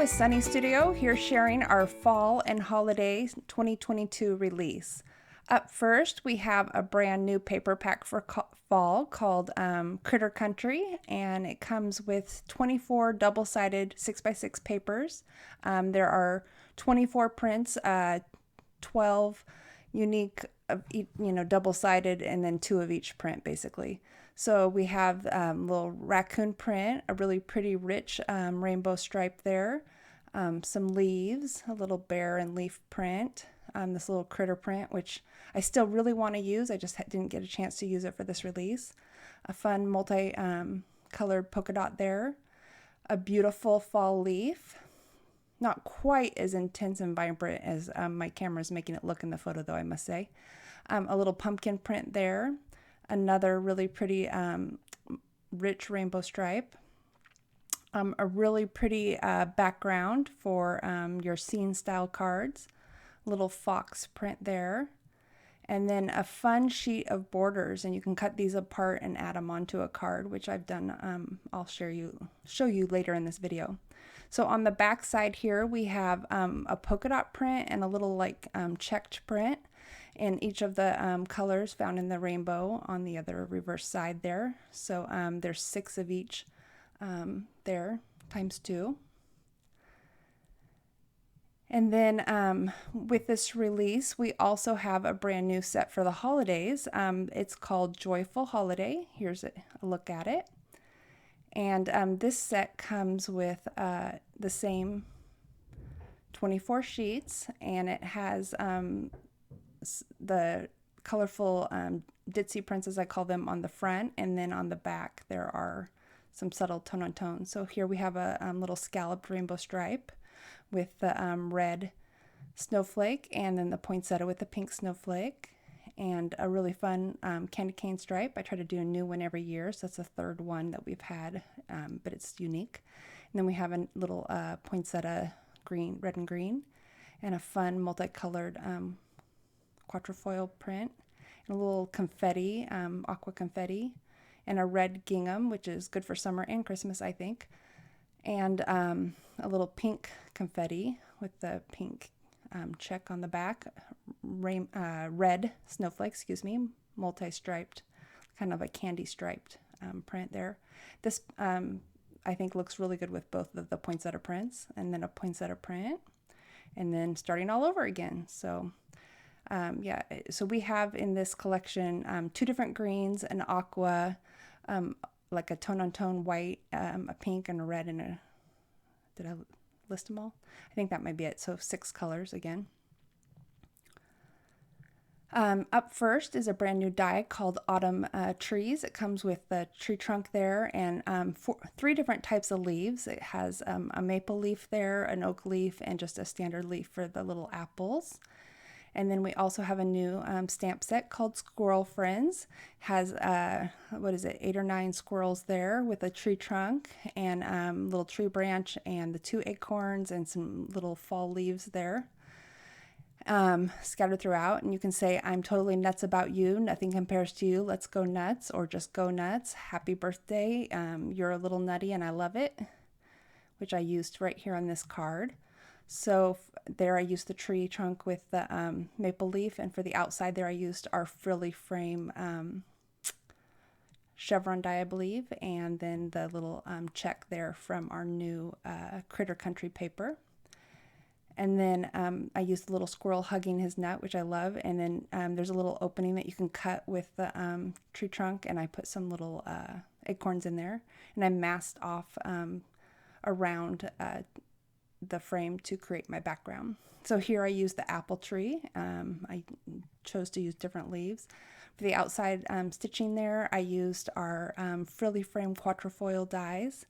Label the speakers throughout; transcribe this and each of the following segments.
Speaker 1: with Sunny Studio, here sharing our Fall and Holiday 2022 release. Up first, we have a brand new paper pack for fall called Critter Country, and it comes with 24 double-sided 6x6 papers. There are 24 prints, 12 unique, double-sided, and then 2 of each print, basically. So we have a little raccoon print, a really pretty rich rainbow stripe there, some leaves, a little bear and leaf print, this little critter print, which I still really want to use. I just didn't get a chance to use it for this release. A fun multi-colored polka dot there, a beautiful fall leaf, not quite as intense and vibrant as my camera is making it look in the photo, though, I must say. A little pumpkin print there. Another really pretty rich rainbow stripe. A really pretty background for your scene style cards. Little fox print there. And then a fun sheet of borders, and you can cut these apart and add them onto a card, which I've done. I'll show you later in this video. So on the back side here, we have a polka dot print and a little checked print. And each of the colors found in the rainbow on the other reverse side there. So there's 6 of each there, times 2. And then with this release, we also have a brand new set for the holidays. It's called Joyful Holiday. Here's a look at it. And this set comes with the same 24 sheets, and it has the colorful ditzy prints, as I call them, on the front, and then on the back there are some subtle tone-on-tone. So here we have a little scalloped rainbow stripe with the red snowflake, and then the poinsettia with the pink snowflake, and a really fun candy cane stripe. I try to do a new one every year, so that's the 3rd one that we've had, but it's unique. And then we have a little poinsettia green, red and green, and a fun multicolored quatrefoil print, and a little confetti, aqua confetti, and a red gingham, which is good for summer and Christmas, I think, and a little pink confetti with the pink check on the back, red snowflake, multi-striped, kind of a candy striped print there. This I think looks really good with both of the poinsettia prints, and then a poinsettia print, and then starting all over again. So so we have in this collection 2 different greens, an aqua, like a tone-on-tone white, a pink, and a red, and a, did I list them all? I think that might be it. So 6 colors again. Up first is a brand new die called Autumn Trees. It comes with the tree trunk there, and 3 different types of leaves. It has a maple leaf there, an oak leaf, and just a standard leaf for the little apples. And then we also have a new stamp set called Squirrel Friends. Has 8 or 9 squirrels there with a tree trunk and little tree branch and the 2 acorns and some little fall leaves there scattered throughout. And you can say, "I'm totally nuts about you. Nothing compares to you. Let's go nuts," or just "Go nuts. Happy birthday. You're a little nutty and I love it," which I used right here on this card. So there I used the tree trunk with the maple leaf, and for the outside there I used our frilly frame chevron die, I believe, and then the little check there from our new Critter Country paper. And then I used the little squirrel hugging his nut, which I love, and then there's a little opening that you can cut with the tree trunk, and I put some little acorns in there, and I masked off around the frame to create my background. So here I used the apple tree. I chose to use different leaves. For the outside stitching there, I used our frilly frame quatrefoil dies,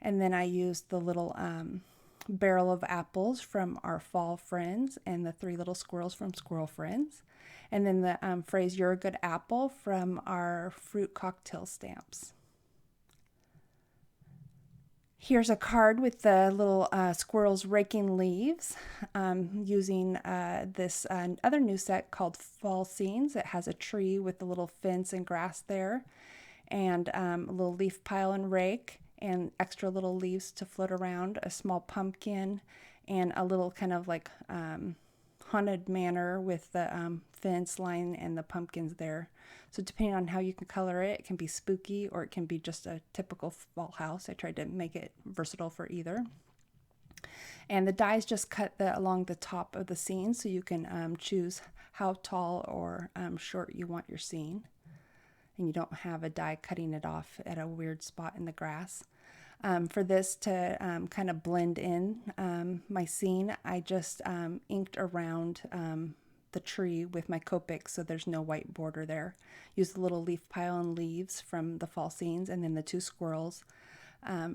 Speaker 1: and then I used the little barrel of apples from our Fall Friends and the 3 little squirrels from Squirrel Friends, and then the phrase "You're a good apple" from our fruit cocktail stamps. Here's a card with the little squirrels raking leaves using this other new set called Fall Scenes. It has a tree with a little fence and grass there, and a little leaf pile and rake, and extra little leaves to float around, a small pumpkin, and a little kind of like haunted manor with the fence line and the pumpkins there. So depending on how you can color it, it can be spooky or it can be just a typical fall house. I tried to make it versatile for either. And the die is just cut along the top of the scene, so you can choose how tall or short you want your scene. And you don't have a die cutting it off at a weird spot in the grass. For this to kind of blend in my scene, I just inked around the tree with my Copic so there's no white border there. Use the little leaf pile and leaves from the fall scenes, and then the two squirrels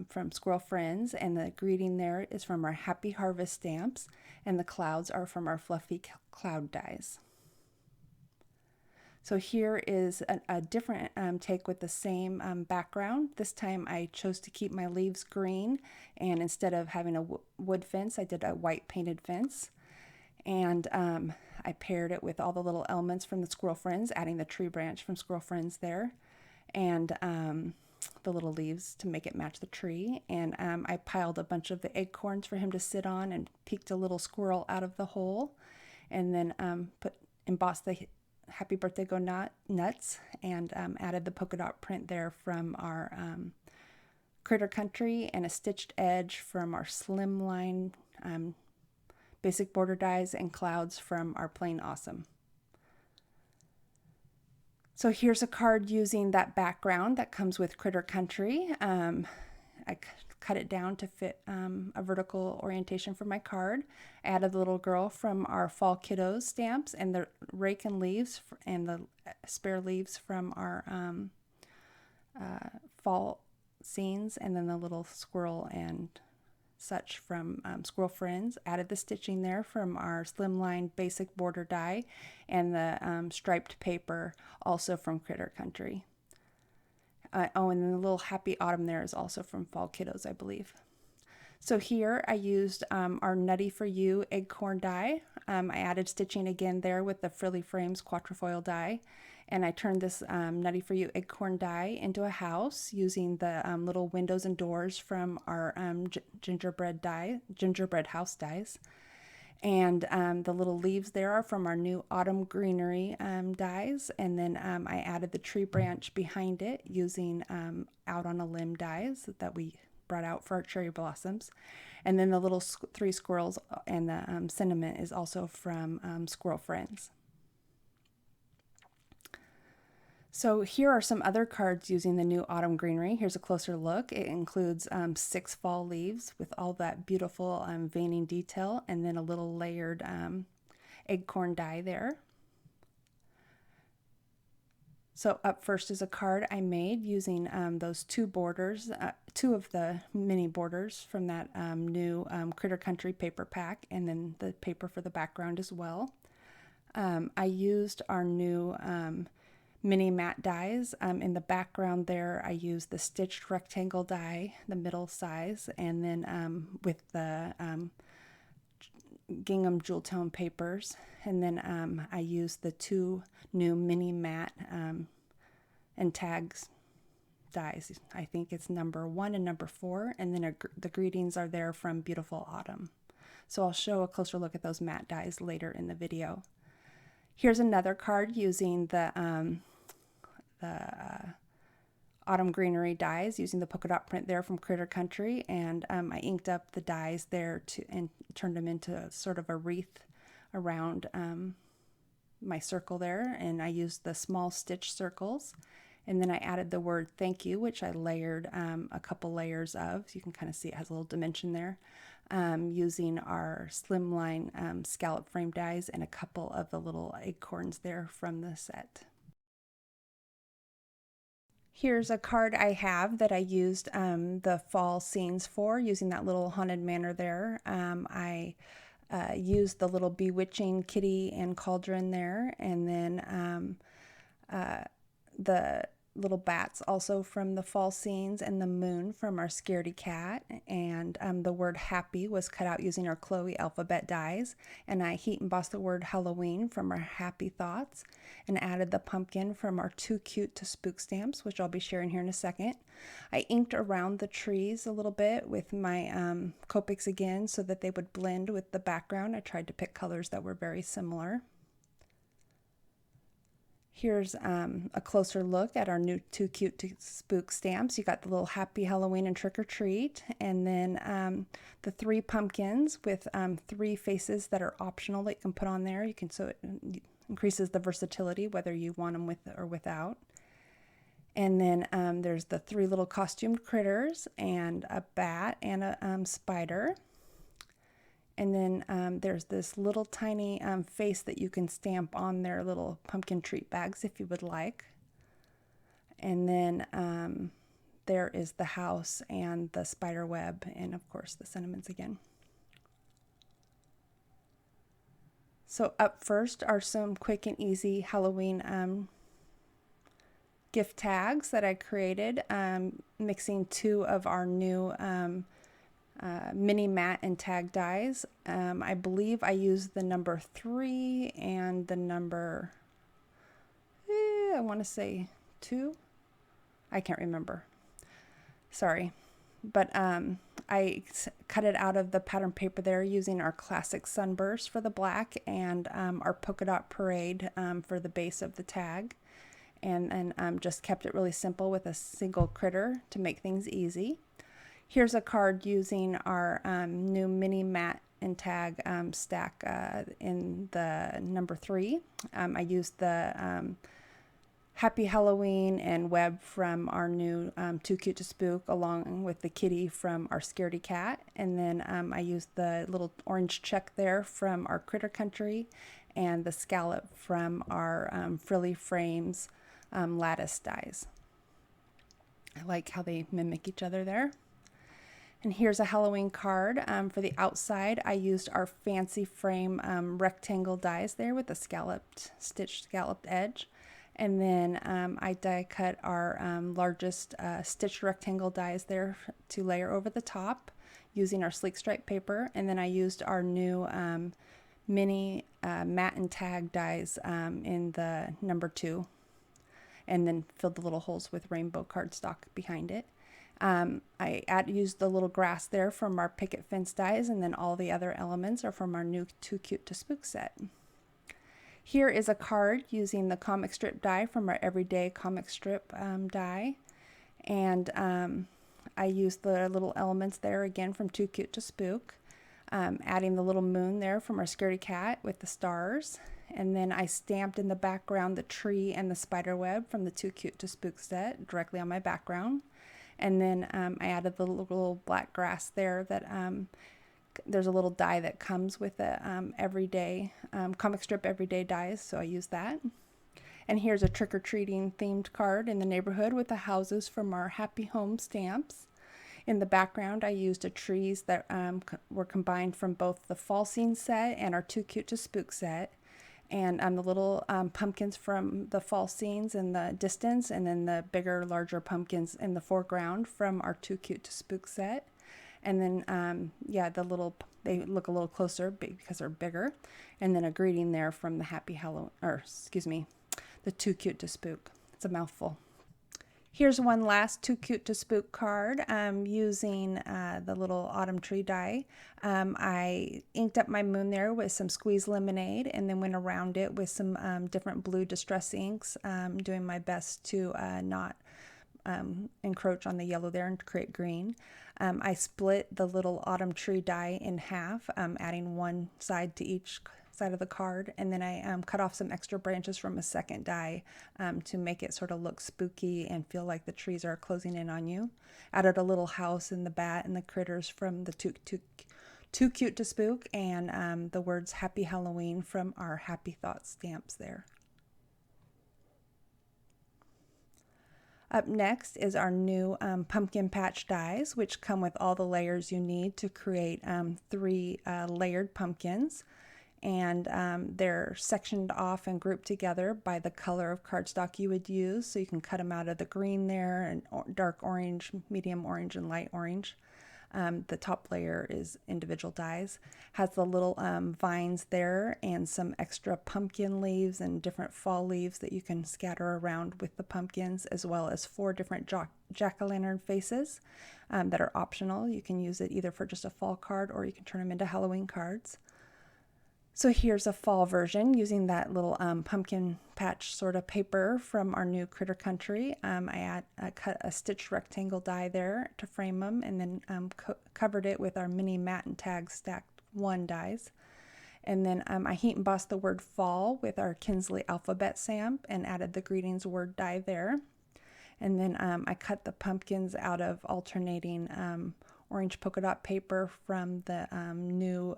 Speaker 1: from Squirrel Friends, and the greeting there is from our Happy Harvest stamps, and the clouds are from our Fluffy Cloud dies. So here is a different take with the same background. This time I chose to keep my leaves green, and instead of having a wood fence, I did a white painted fence. And I paired it with all the little elements from the Squirrel Friends, adding the tree branch from Squirrel Friends there, and the little leaves to make it match the tree. And I piled a bunch of the acorns for him to sit on and peeked a little squirrel out of the hole, and then embossed the Happy Birthday Go Nuts, and added the polka dot print there from our Critter Country, and a stitched edge from our Slimline basic border dies, and clouds from our Plain Awesome. So here's a card using that background that comes with Critter Country. I cut it down to fit a vertical orientation for my card. I added the little girl from our Fall Kiddos stamps, and the rake and leaves and the spare leaves from our fall scenes, and then the little squirrel and such from Squirrel Friends. Added the stitching there from our Slimline basic border die, and the striped paper also from Critter Country. Oh, and then the little Happy Autumn there is also from Fall Kiddos, I believe. So here I used our Nutty for You Acorn die. I added stitching again there with the Frilly Frames Quatrefoil die. And I turned this Nutty for You Acorn die into a house using the little windows and doors from our gingerbread house dies. And the little leaves there are from our new Autumn Greenery dies. And then I added the tree branch behind it using Out on a Limb dies that we brought out for our cherry blossoms. And then the little three squirrels and the sentiment is also from Squirrel Friends. So here are some other cards using the new Autumn Greenery. Here's a closer look. It includes 6 fall leaves with all that beautiful veining detail, and then a little layered acorn die there. So up first is a card I made using those two borders, 2 of the mini borders from that new Critter Country paper pack, and then the paper for the background as well. I used our new mini matte dies. In the background there, I used the stitched rectangle die, the middle size, and then with the gingham jewel tone papers. And then I used the 2 new mini matte and tags dies. I think it's number 1 and number 4. And then the greetings are there from Beautiful Autumn. So I'll show a closer look at those matte dies later in the video. Here's another card using the Autumn Greenery dies, using the polka dot print there from Critter Country, and I inked up the dies there and turned them into sort of a wreath around my circle there, and I used the small stitch circles, and then I added the word thank you, which I layered a couple layers of, so you can kind of see it has a little dimension there, using our Slimline scallop frame dies and a couple of the little acorns there from the set. Here's a card I have that I used the fall scenes for, using that little haunted manor there. I used the little bewitching kitty and cauldron there, and then the little bats also from the fall scenes, and the moon from our scaredy cat. And the word happy was cut out using our Chloe alphabet dies. And I heat embossed the word Halloween from our happy thoughts, and added the pumpkin from our Too Cute to Spook stamps, which I'll be sharing here in a second. I inked around the trees a little bit with my Copics again so that they would blend with the background. I tried to pick colors that were very similar. Here's a closer look at our new Too Cute to Spook stamps. You got the little Happy Halloween and Trick or Treat, and then the 3 pumpkins with 3 faces that are optional that you can put on there. You can, so it increases the versatility whether you want them with or without. And then there's the 3 little costumed critters and a bat and a spider. And then there's this little tiny face that you can stamp on their little pumpkin treat bags if you would like. And then there is the house and the spider web, and of course the sentiments again. So up first are some quick and easy Halloween gift tags that I created, mixing 2 of our new mini mat and tag dies. I believe I used the number 3 and the number, I want to say 2. I can't remember. Sorry. But I cut it out of the pattern paper there using our classic Sunburst for the black and our polka dot parade for the base of the tag. And just kept it really simple with a single critter to make things easy. Here's a card using our new mini mat and tag stack in the number 3. I used the Happy Halloween and web from our new Too Cute to Spook, along with the kitty from our Scaredy Cat. And then I used the little orange check there from our Critter Country, and the scallop from our Frilly Frames lattice dies. I like how they mimic each other there. And here's a Halloween card. For the outside, I used our Fancy Frame rectangle dies there with the stitched scalloped edge. And then I die cut our largest stitched rectangle dies there to layer over the top using our sleek stripe paper. And then I used our new mini mat and tag dies in the number 2. And then filled the little holes with rainbow cardstock behind it. I used the little grass there from our picket fence dies, and then all the other elements are from our new Too Cute to Spook set. Here is a card using the comic strip die from our everyday comic strip die, and I used the little elements there again from Too Cute to Spook, adding the little moon there from our Scaredy Cat with the stars, and then I stamped in the background the tree and the spider web from the Too Cute to Spook set directly on my background. And then I added the little black grass there that there's a little die that comes with the everyday comic strip everyday dies, so I used that. And here's a trick-or-treating themed card in the neighborhood with the houses from our Happy Home stamps. In the background, I used the trees that were combined from both the fall scene set and our Too Cute to Spook set. And the little pumpkins from the fall scenes in the distance, and then the bigger, larger pumpkins in the foreground from our Too Cute to Spook set. And then, yeah, they look a little closer because they're bigger. And then a greeting there from the the Too Cute to Spook. It's a mouthful. Here's one last Too Cute to Spook card using the little autumn tree die. I inked up my moon there with some squeezed lemonade and then went around it with some different blue distress inks, doing my best to not encroach on the yellow there and create green. I split the little autumn tree die in half, adding one side to each side of the card, and then I cut off some extra branches from a second die to make it sort of look spooky and feel like the trees are closing in on you. Added a little house and the bat and the critters from the Too Cute to Spook, and the words Happy Halloween from our Happy Thoughts stamps there. Up next is our new pumpkin patch dies, which come with all the layers you need to create 3 layered pumpkins. and they're sectioned off and grouped together by the color of cardstock you would use. So you can cut them out of the green there, and dark orange, medium orange, and light orange. The top layer is individual dies. Has the little vines there and some extra pumpkin leaves and different fall leaves that you can scatter around with the pumpkins, as well as 4 different jack-o'-lantern faces that are optional. You can use it either for just a fall card or you can turn them into Halloween cards. So here's a fall version using that little pumpkin patch sort of paper from our new Critter Country. I cut a stitched rectangle die there to frame them, and then covered it with our mini Mat and Tag stacked 1 dies. And then I heat embossed the word fall with our Kinsley alphabet stamp and added the greetings word die there. And then I cut the pumpkins out of alternating orange polka dot paper from the new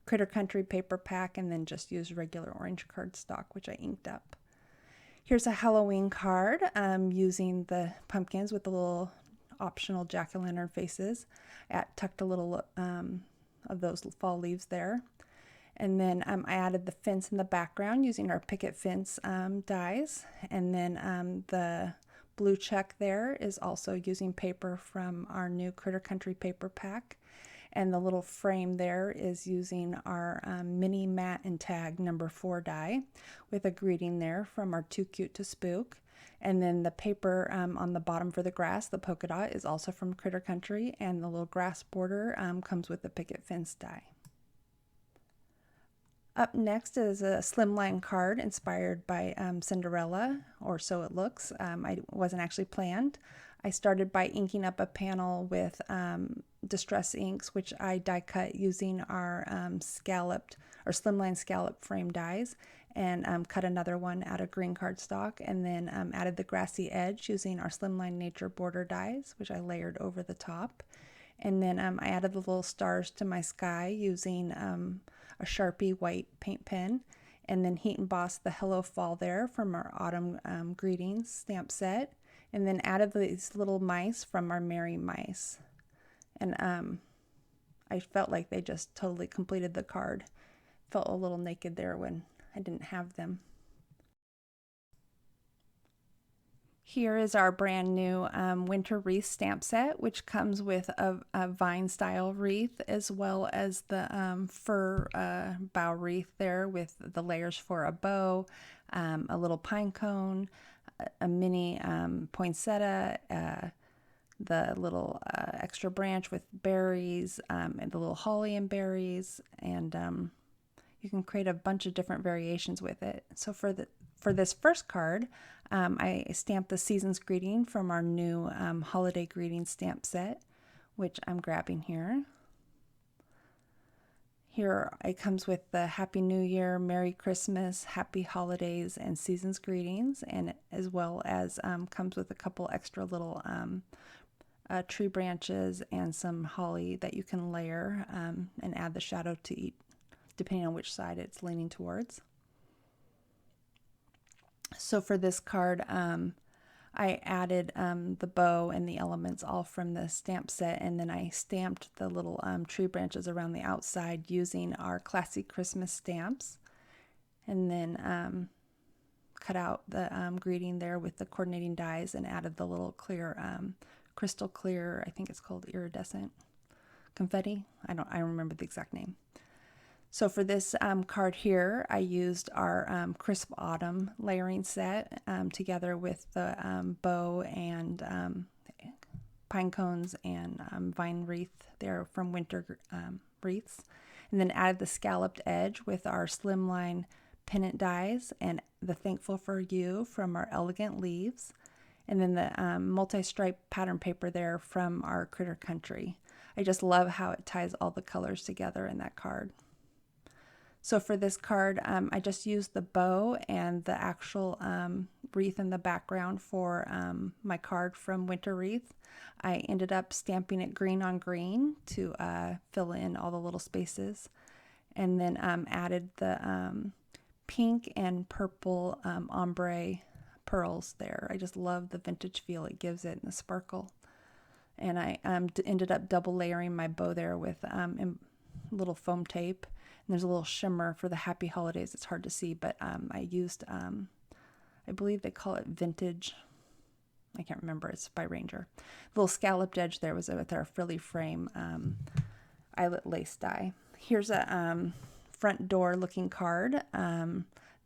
Speaker 1: Critter Country paper pack, and then just used regular orange cardstock, which I inked up. Here's a Halloween card using the pumpkins with the little optional jack-o'-lantern faces. Tucked a little of those fall leaves there. And then I added the fence in the background using our picket fence dies. And then the blue check there is also using paper from our new Critter Country paper pack. And the little frame there is using our mini Mat and Tag number 4 die with a greeting there from our Too Cute to Spook. And then the paper on the bottom for the grass, the polka dot, is also from Critter Country, and the little grass border comes with the picket fence die. Up next is a slimline card inspired by Cinderella, or so it looks. I wasn't actually planned. I started by inking up a panel with distress inks, which I die cut using our scalloped or slimline scallop frame dies, and cut another one out of green cardstock, and then added the grassy edge using our slimline nature border dies, which I layered over the top. And then I added the little stars to my sky using a Sharpie white paint pen, and then heat embossed the Hello Fall there from our Autumn Greetings stamp set, and then added these little mice from our Merry Mice. And I felt like they just totally completed the card. Felt a little naked there when I didn't have them. Here is our brand new Winter Wreath stamp set, which comes with a vine style wreath, as well as the fir bough wreath there with the layers for a bow, a little pine cone, a mini poinsettia, the little extra branch with berries, and the little holly and berries, and you can create a bunch of different variations with it. So for this first card, I stamped the Season's Greeting from our new Holiday Greeting stamp set, which I'm grabbing here. Here it comes with the Happy New Year, Merry Christmas, Happy Holidays, and Season's Greetings, and as well as comes with a couple extra little tree branches and some holly that you can layer and add the shadow to each, depending on which side it's leaning towards. So for this card, I added the bow and the elements all from the stamp set, and then I stamped the little tree branches around the outside using our Classy Christmas stamps, and then cut out the greeting there with the coordinating dies and added the little clear, crystal clear, I think it's called iridescent confetti. I remember the exact name. So for this card here, I used our Crisp Autumn layering set together with the bow and pine cones and vine wreath there from Winter Wreaths, and then added the scalloped edge with our slimline pennant dies and the Thankful for You from our Elegant Leaves, and then the multi-stripe pattern paper there from our Critter Country. I just love how it ties all the colors together in that card. So for this card, I just used the bow and the actual wreath in the background for my card from Winter Wreath. I ended up stamping it green on green to fill in all the little spaces, and then added the pink and purple ombre pearls there. I just love the vintage feel it gives it and the sparkle. And I ended up double layering my bow there with little foam tape. there's a little shimmer for the happy holidays. It's hard to see, but I used, I believe they call it vintage. I can't remember. It's by Reindeer. The little scalloped edge there was with our frilly frame eyelet lace die. Here's a front door looking card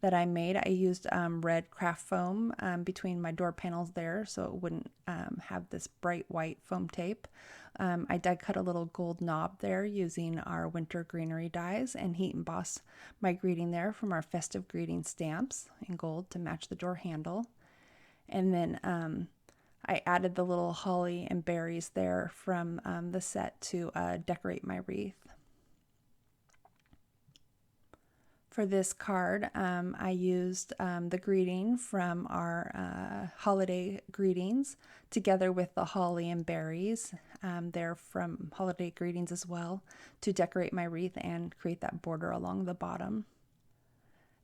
Speaker 1: that I made. I used red craft foam between my door panels there so it wouldn't have this bright white foam tape. I die cut a little gold knob there using our winter greenery dies and heat emboss my greeting there from our festive greeting stamps in gold to match the door handle. And then I added the little holly and berries there from the set to decorate my wreath. For this card, I used the greeting from our holiday greetings together with the holly and berries. They're from holiday greetings as well to decorate my wreath and create that border along the bottom.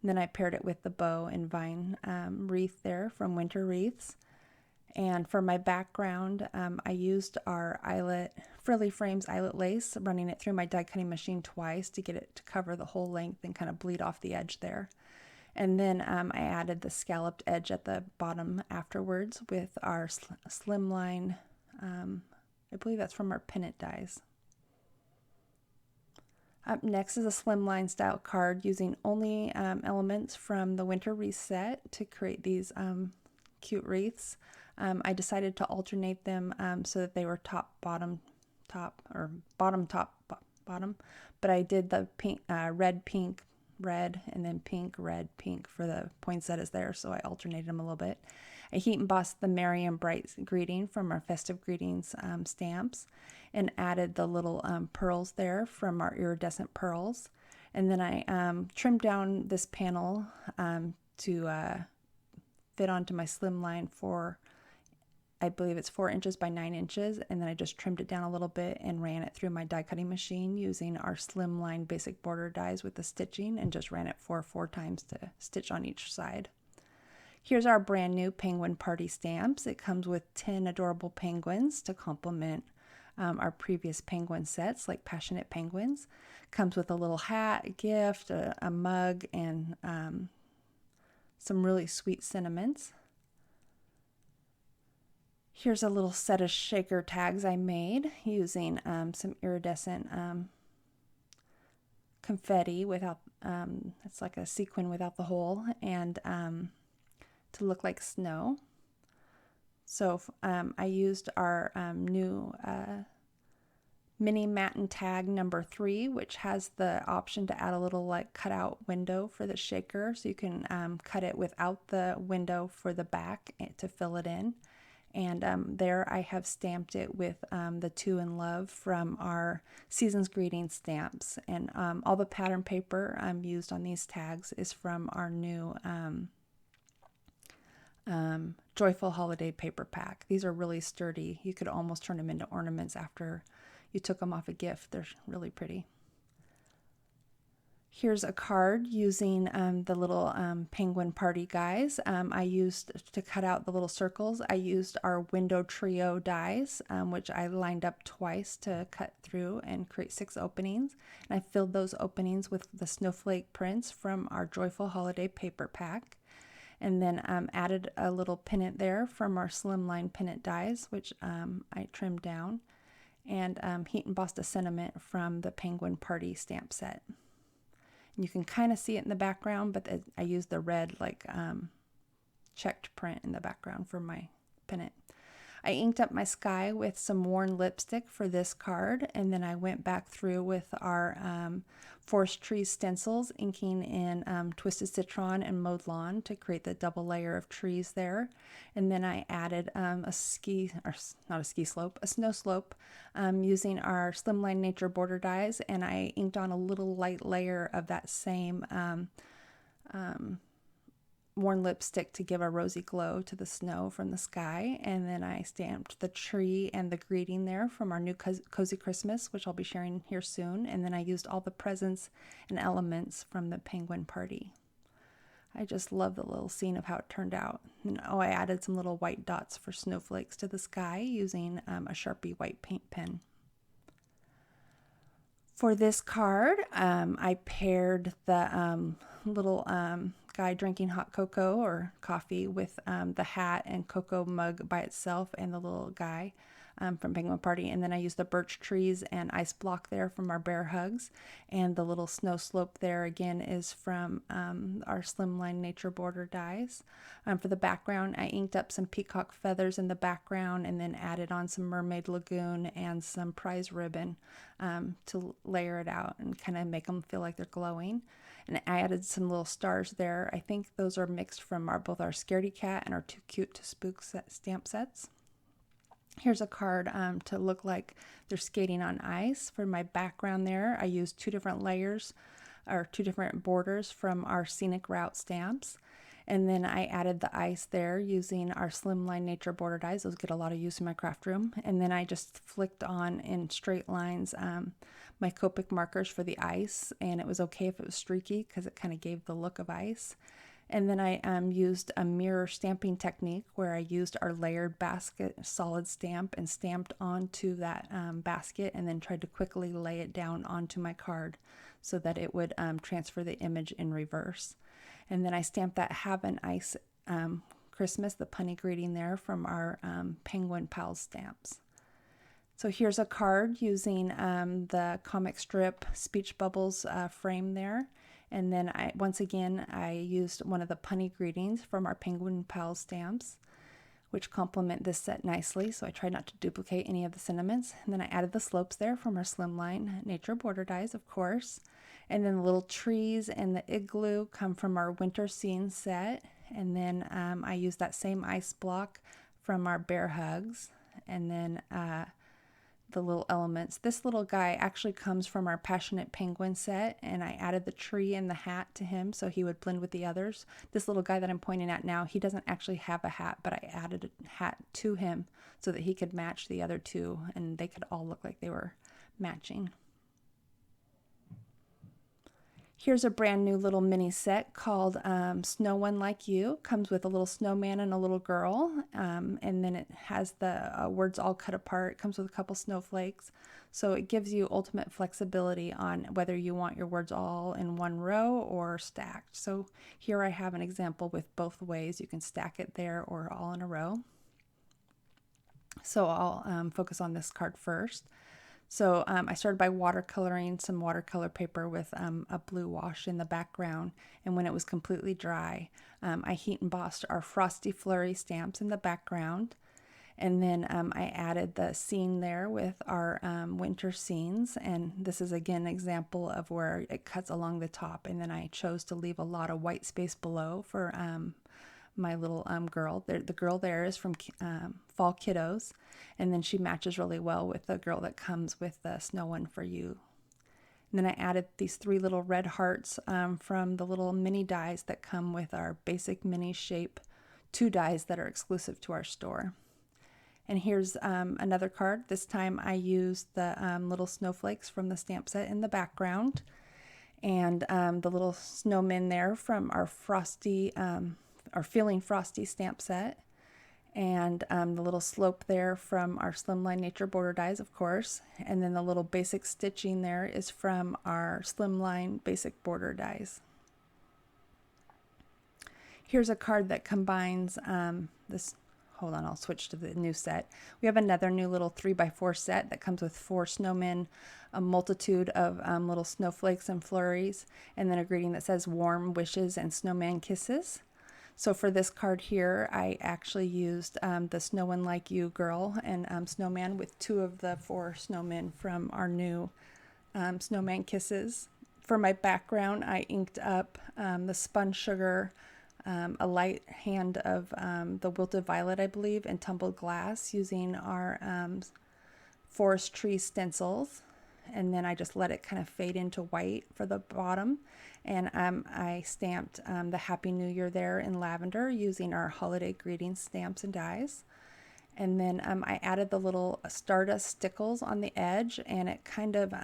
Speaker 1: And then I paired it with the bow and vine wreath there from Winter Wreaths. And for my background, I used our Frilly Frames eyelet lace, running it through my die cutting machine twice to get it to cover the whole length and kind of bleed off the edge there. And then I added the scalloped edge at the bottom afterwards with our slimline, I believe that's from our pennant dies. Up next is a slimline style card using only elements from the Winter Wreath set to create these cute wreaths. I decided to alternate them so that they were bottom, but I did the pink, red, pink, red, and then pink, red, pink for the poinsettias there, so I alternated them a little bit. I heat embossed the Merry and Bright greeting from our Festive Greetings stamps and added the little pearls there from our iridescent pearls. And then I trimmed down this panel to fit onto my slimline for, I believe it's 4 inches by 9 inches, and then I just trimmed it down a little bit and ran it through my die cutting machine using our slimline basic border dies with the stitching and just ran it four times to stitch on each side. Here's our brand new penguin party stamps. It comes with 10 adorable penguins to complement our previous penguin sets like Passionate Penguins. Comes with a little hat, a gift, a mug, and some really sweet sentiments. Here's a little set of shaker tags I made using some iridescent confetti without, it's like a sequin without the hole, and to look like snow. So I used our new mini matten tag number 3, which has the option to add a little like cutout window for the shaker, so you can cut it without the window for the back to fill it in. And there I have stamped it with the Two in Love from our Season's Greeting stamps. And all the pattern paper used on these tags is from our new Joyful Holiday paper pack. These are really sturdy. You could almost turn them into ornaments after you took them off a gift. They're really pretty. Here's a card using the little penguin party guys. I used to cut out the little circles. I used our window trio dies, which I lined up twice to cut through and create 6 openings. And I filled those openings with the snowflake prints from our Joyful Holiday paper pack. And then added a little pennant there from our slimline pennant dies, which I trimmed down. And heat embossed a sentiment from the penguin party stamp set. You can kind of see it in the background, but I used the red like checked print in the background for my pennant. I inked up my sky with some worn lipstick for this card, and then I went back through with our Forest Trees stencils, inking in Twisted Citron and Mowed Lawn to create the double layer of trees there. And then I added a snow slope using our Slimline Nature border dies, and I inked on a little light layer of that same worn lipstick to give a rosy glow to the snow from the sky. And then I stamped the tree and the greeting there from our new Cozy Christmas, which I'll be sharing here soon. And then I used all the presents and elements from the penguin party. I just love the little scene of how it turned out. And I added some little white dots for snowflakes to the sky using a Sharpie white paint pen. For this card, I paired the little guy drinking hot cocoa or coffee with the hat and cocoa mug by itself and the little guy from Penguin Party. And then I used the birch trees and ice block there from our bear hugs. And the little snow slope there again is from our Slimline Nature Border dies. For the background, I inked up some peacock feathers in the background and then added on some Mermaid Lagoon and some prize ribbon to layer it out and kind of make them feel like they're glowing. And I added some little stars there. I think those are mixed from both our Scaredy Cat and our Too Cute to Spook stamp sets. Here's a card to look like they're skating on ice. For my background there, I used 2 different layers or 2 different borders from our Scenic Route stamps. And then I added the ice there using our Slimline Nature Border dies. Those get a lot of use in my craft room. And then I just flicked on in straight lines my Copic markers for the ice. And it was okay if it was streaky because it kind of gave the look of ice. And then I used a mirror stamping technique where I used our layered basket solid stamp and stamped onto that basket and then tried to quickly lay it down onto my card so that it would transfer the image in reverse. And then I stamped that Have an Ice Christmas, the punny greeting there from our Penguin Pals stamps. So here's a card using the comic strip Speech Bubbles frame there. And then once again, I used one of the punny greetings from our Penguin Pals stamps, which complement this set nicely. So I tried not to duplicate any of the sentiments. And then I added the slopes there from our Slimline Nature Border dies, of course. And then the little trees and the igloo come from our Winter Scene set. And then I used that same ice block from our Bear Hugs. And then the little elements. This little guy actually comes from our Passionate Penguin set, and I added the tree and the hat to him so he would blend with the others. This little guy that I'm pointing at now, he doesn't actually have a hat, but I added a hat to him so that he could match the other 2, and they could all look like they were matching. Here's a brand new little mini set called Snow One Like You. Comes with a little snowman and a little girl, and then it has the words all cut apart. It comes with a couple snowflakes, so it gives you ultimate flexibility on whether you want your words all in one row or stacked. So here I have an example with both ways. You can stack it there or all in a row. So I'll focus on this card first. So I started by watercoloring some watercolor paper with a blue wash in the background. And when it was completely dry, I heat embossed our Frosty Flurry stamps in the background. And then I added the scene there with our winter scenes. And this is again an example of where it cuts along the top. And then I chose to leave a lot of white space below for my little girl. The girl there is from Fall Kiddos, and then she matches really well with the girl that comes with the Snow One for You. And then I added these 3 little red hearts from the little mini dies that come with our basic mini shape 2 dies that are exclusive to our store. And here's another card. This time I used the little snowflakes from the stamp set in the background, and the little snowmen there from our Frosty our Feeling Frosty stamp set, and the little slope there from our Slimline Nature Border dies, of course, and then the little basic stitching there is from our Slimline Basic Border dies. Here's a card that combines this. Hold on, I'll switch to the new set. We have another new little 3x4 set that comes with 4 snowmen, a multitude of little snowflakes and flurries, and then a greeting that says warm wishes and snowman kisses. So for this card here, I actually used the Snow One Like You girl and snowman with 2 of the 4 snowmen from our new Snowman Kisses. For my background, I inked up the Spun Sugar, a light hand of the Wilted Violet, I believe, and Tumbled Glass using our forest tree stencils. And then I just let it kind of fade into white for the bottom. And I stamped the Happy New Year there in lavender using our holiday greetings stamps and dies. And then I added the little Stardust stickles on the edge, and it kind of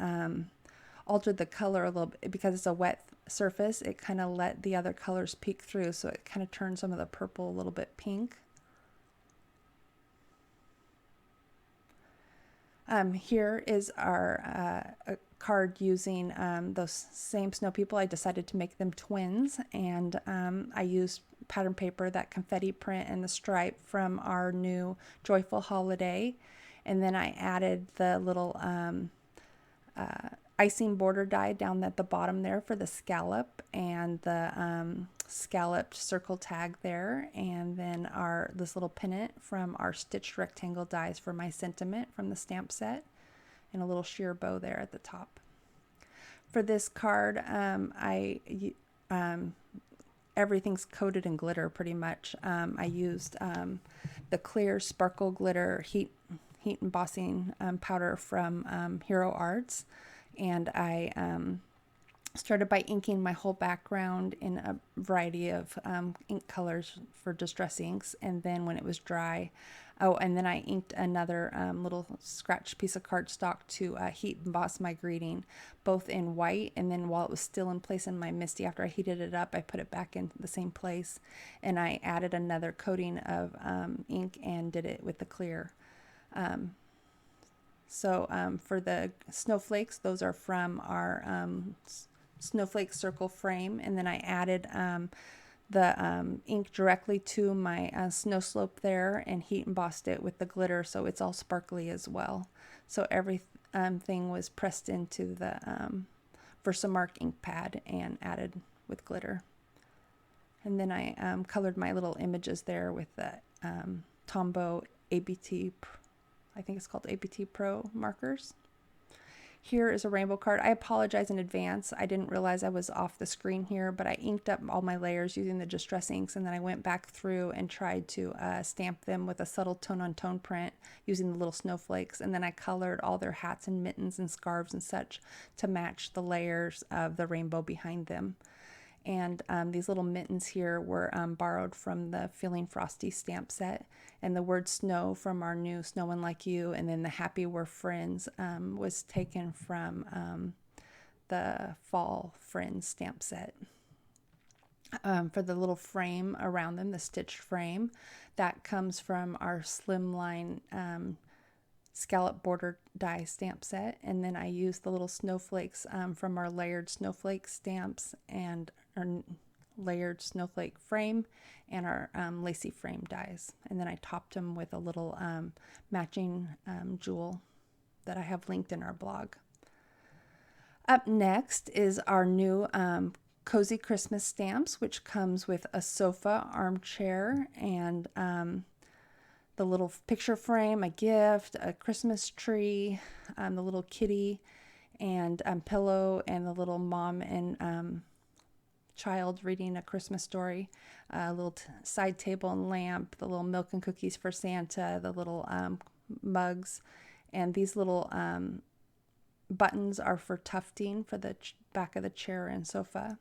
Speaker 1: altered the color a little bit because it's a wet surface. It kind of let the other colors peek through, so it kind of turned some of the purple a little bit pink. Here is our card using those same snow people. I decided to make them twins, and I used pattern paper, that confetti print and the stripe from our new Joyful Holiday, and then I added the little icing border die down at the bottom there for the scallop, and the scalloped circle tag there, and then this little pennant from our stitched rectangle dies for my sentiment from the stamp set, and a little sheer bow there at the top. For this card, everything's coated in glitter pretty much. I used the clear sparkle glitter heat embossing powder from Hero Arts, and I started by inking my whole background in a variety of ink colors for Distress Inks, and then when it was dry, and then I inked another little scratch piece of cardstock to heat emboss my greeting, both in white, and then while it was still in place in my Misty, after I heated it up, I put it back in the same place, and I added another coating of ink and did it with the clear. For the snowflakes, those are from our snowflake circle frame, and then I added the ink directly to my snow slope there and heat embossed it with the glitter, so it's all sparkly as well. So everything was pressed into the Versamark ink pad and added with glitter. And then I colored my little images there with the Tombow ABT, I think it's called ABT Pro markers. Here is a rainbow card. I apologize in advance. I didn't realize I was off the screen here, but I inked up all my layers using the Distress Inks, and then I went back through and tried to stamp them with a subtle tone-on-tone print using the little snowflakes, and then I colored all their hats and mittens and scarves and such to match the layers of the rainbow behind them. And these little mittens here were borrowed from the Feeling Frosty stamp set, and the word snow from our new Snowman Like You, and then the Happy We're Friends was taken from the Fall Friends stamp set. For the little frame around them, the stitched frame, that comes from our Slimline scallop border die stamp set, and then I used the little snowflakes from our layered snowflake stamps and our layered snowflake frame and our lacy frame dies, and then I topped them with a little matching jewel that I have linked in our blog. Up next is our new Cozy Christmas stamps, which comes with a sofa, armchair, and the little picture frame, a gift, a Christmas tree, the little kitty, and pillow, and the little mom and child reading a Christmas story, a little side table and lamp, the little milk and cookies for Santa, the little mugs, and these little buttons are for tufting for the back of the chair and sofa.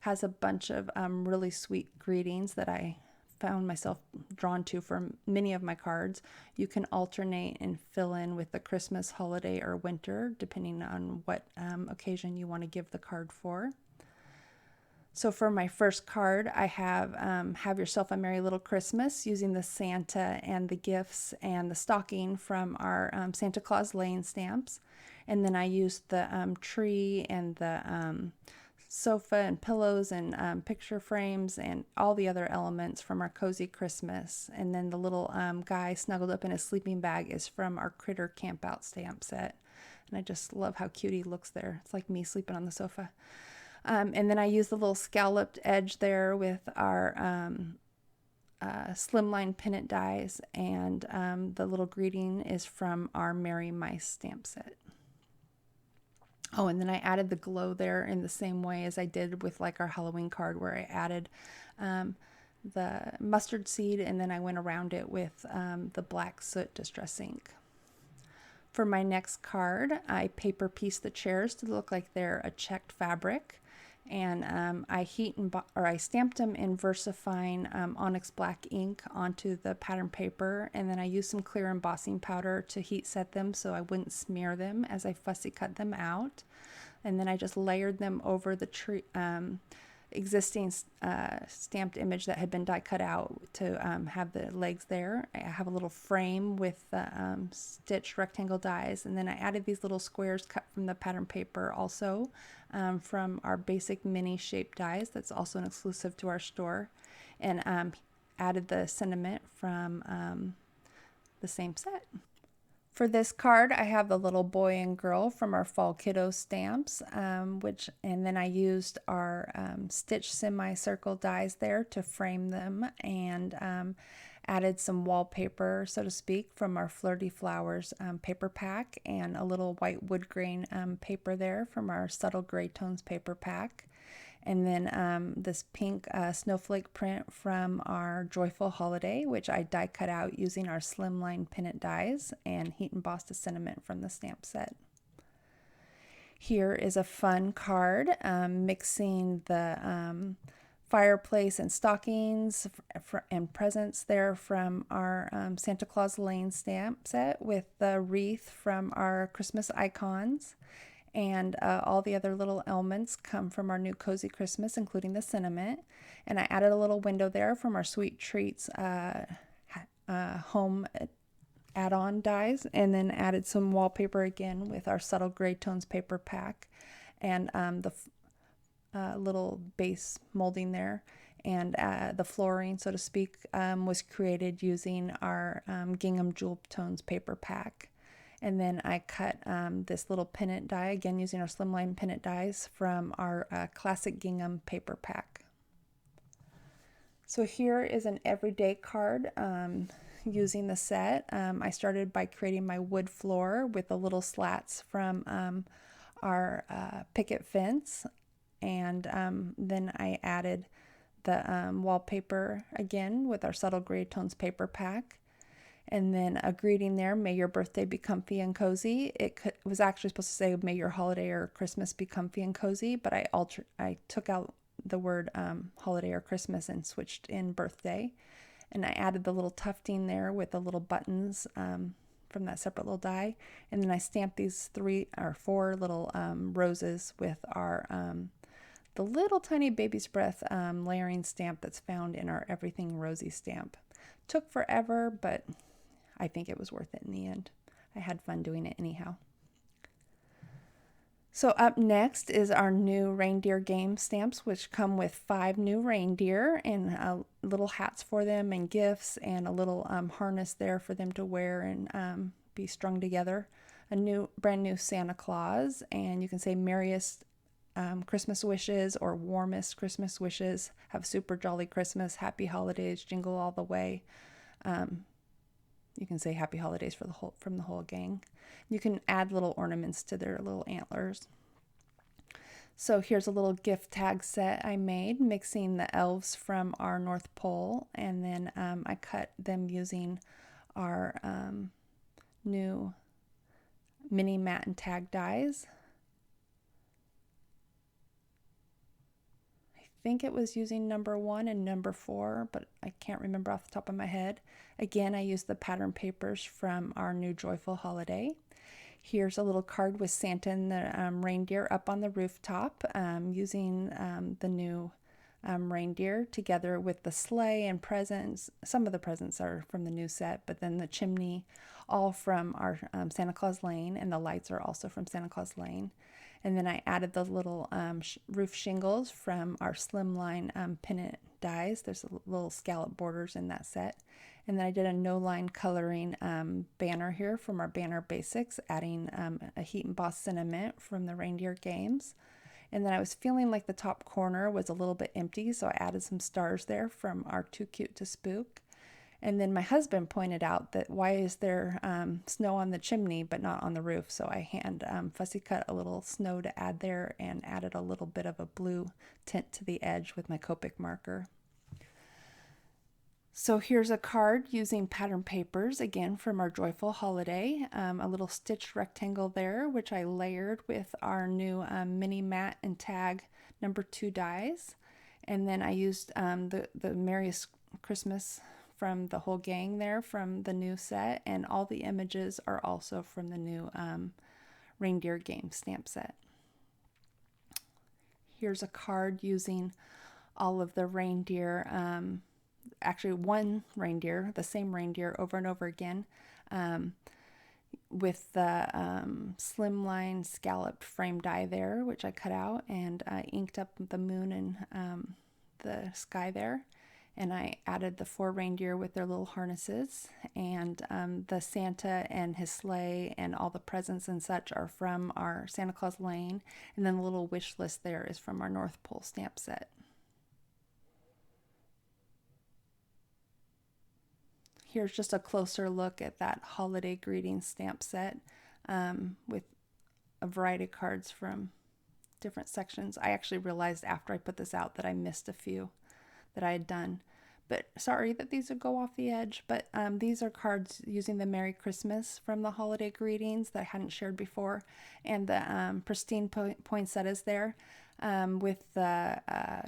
Speaker 1: Has a bunch of really sweet greetings that I found myself drawn to for many of my cards. You can alternate and fill in with the Christmas, holiday, or winter, depending on what occasion you want to give the card for. So for my first card, I have Yourself a Merry Little Christmas, using the Santa and the gifts and the stocking from our Santa Claus Lane stamps. And then I used the tree and the sofa and pillows and picture frames and all the other elements from our Cozy Christmas. And then the little guy snuggled up in his sleeping bag is from our Critter Campout stamp set. And I just love how cute he looks there. It's like me sleeping on the sofa. And then I used the little scalloped edge there with our slimline pennant dies, and the little greeting is from our Merry Mice stamp set. Oh, and then I added the glow there in the same way as I did with like our Halloween card, where I added the mustard seed, and then I went around it with the black soot Distress ink. For my next card, I paper pieced the chairs to look like they're a checked fabric. And I stamped them in VersaFine Onyx Black ink onto the pattern paper, and then I used some clear embossing powder to heat set them so I wouldn't smear them as I fussy cut them out. And then I just layered them over the tree, existing stamped image that had been die cut out to have the legs there. I have a little frame with the stitched rectangle dies, and then I added these little squares cut from the pattern paper also from our basic mini shape dies. That's also an exclusive to our store, and added the sentiment from the same set. For this card, I have the little boy and girl from our Fall Kiddo stamps, and then I used our stitch semicircle dies there to frame them, and added some wallpaper, so to speak, from our Flirty Flowers paper pack, and a little white wood grain paper there from our Subtle Gray Tones paper pack. And then this pink snowflake print from our Joyful Holiday, which I die cut out using our slimline pennant dies, and heat embossed a sentiment from the stamp set. Here is a fun card mixing the fireplace and stockings and presents there from our Santa Claus Lane stamp set with the wreath from our Christmas icons. And all the other little elements come from our new Cozy Christmas, including the sentiment. And I added a little window there from our Sweet Treats home add-on dies, and then added some wallpaper again with our Subtle Gray Tones paper pack, and the little base molding there. And the flooring, so to speak, was created using our Gingham Jewel Tones paper pack. And then I cut this little pennant die, again using our slimline pennant dies from our classic gingham paper pack. So here is an everyday card using the set. I started by creating my wood floor with the little slats from our picket fence. And then I added the wallpaper again with our Subtle Gray Tones paper pack. And then a greeting there, may your birthday be comfy and cozy. It was actually supposed to say, may your holiday or Christmas be comfy and cozy, but I took out the word holiday or Christmas and switched in birthday. And I added the little tufting there with the little buttons from that separate little die. And then I stamped these 3 or 4 little roses with our the little tiny baby's breath layering stamp that's found in our Everything Rosy stamp. Took forever, but I think it was worth it in the end. I had fun doing it anyhow. So up next is our new reindeer game stamps, which come with 5 new reindeer and little hats for them and gifts, and a little harness there for them to wear and be strung together. A brand new Santa Claus, and you can say merriest Christmas wishes or warmest Christmas wishes. Have a super jolly Christmas, happy holidays, jingle all the way. You can say happy holidays from the whole gang. You can add little ornaments to their little antlers. So here's a little gift tag set I made, mixing the elves from our North Pole, and then I cut them using our new mini mat and tag dies. I think it was using number 1 and number 4, but I can't remember off the top of my head. Again, I used the pattern papers from our new Joyful Holiday. Here's a little card with Santa and the reindeer up on the rooftop, using the new reindeer together with the sleigh and presents. Some of the presents are from the new set, but then the chimney, all from our Santa Claus Lane, and the lights are also from Santa Claus Lane. And then I added the little roof shingles from our slimline pennant dies. There's little scallop borders in that set. And then I did a no-line coloring banner here from our Banner Basics, adding a heat embossed sentiment from the Reindeer Games. And then I was feeling like the top corner was a little bit empty, so I added some stars there from our Too Cute to Spook. And then my husband pointed out that why is there snow on the chimney but not on the roof? So I hand fussy cut a little snow to add there and added a little bit of a blue tint to the edge with my Copic marker. So here's a card using pattern papers, again from our Joyful Holiday. A little stitched rectangle there, which I layered with our new mini mat and tag number 2 dies. And then I used the Merriest Christmas from the whole gang there from the new set, and all the images are also from the new Reindeer Game stamp set. Here's a card using all of the reindeer, actually one reindeer, the same reindeer over and over again, with the slimline scalloped frame die there, which I cut out, and I inked up the moon and the sky there. And I added the 4 reindeer with their little harnesses, and the Santa and his sleigh and all the presents and such are from our Santa Claus Lane, and then the little wish list there is from our North Pole stamp set. Here's just a closer look at that holiday greeting stamp set with a variety of cards from different sections. I actually realized after I put this out that I missed a few that I had done. But sorry that these would go off the edge, but these are cards using the Merry Christmas from the holiday greetings that I hadn't shared before. And the pristine poinsettias there with the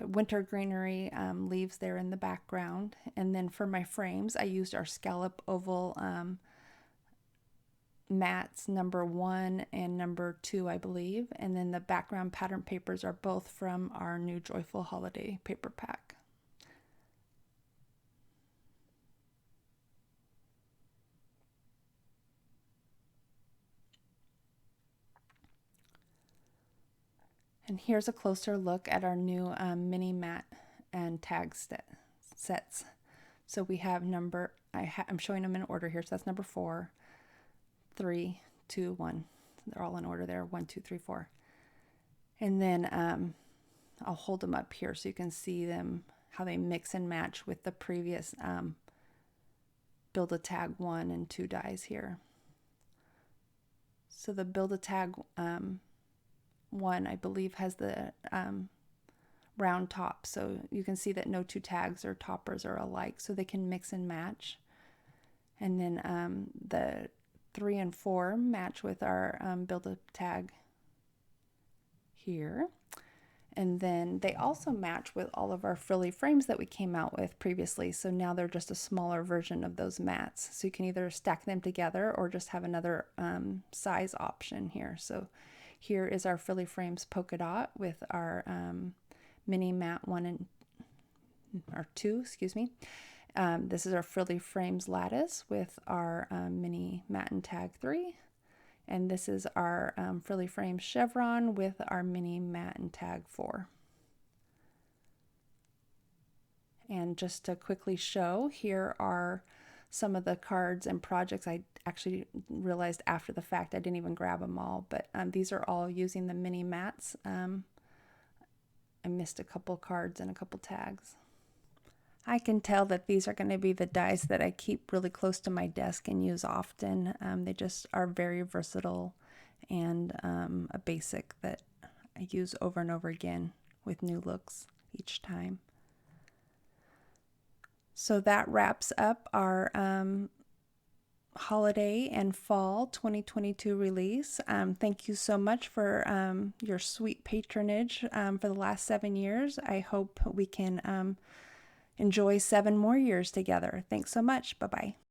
Speaker 1: winter greenery leaves there in the background. And then for my frames, I used our scallop oval mats number 1 and number 2, I believe. And then the background pattern papers are both from our new Joyful Holiday paper pack. And here's a closer look at our new mini mat and tag sets. So we have I'm showing them in order here. So that's number 4, 3, 2, 1. They're all in order there. 1, 2, 3, 4. And then I'll hold them up here so you can see them, how they mix and match with the previous Build-A-Tag 1 and 2 dies here. So the Build-A-Tag 1, I believe, has the round top, so you can see that no 2 tags or toppers are alike, so they can mix and match. And then the 3 and 4 match with our Build-A-Tag here. And then they also match with all of our frilly frames that we came out with previously, so now they're just a smaller version of those mats. So you can either stack them together or just have another size option here. So here is our frilly frames polka dot with our mini mat 1 or 2, excuse me. This is our frilly frames lattice with our mini mat and tag 3. And this is our frilly frames chevron with our mini mat and tag 4. And just to quickly show, here are some of the cards and projects. I actually realized after the fact I didn't even grab them all, but these are all using the mini mats. I missed a couple cards and a couple tags. I can tell that these are going to be the dies that I keep really close to my desk and use often. They just are very versatile and a basic that I use over and over again with new looks each time. So that wraps up our holiday and fall 2022 release. Thank you so much for your sweet patronage for the last 7 years. I hope we can enjoy 7 more years together. Thanks so much. Bye-bye.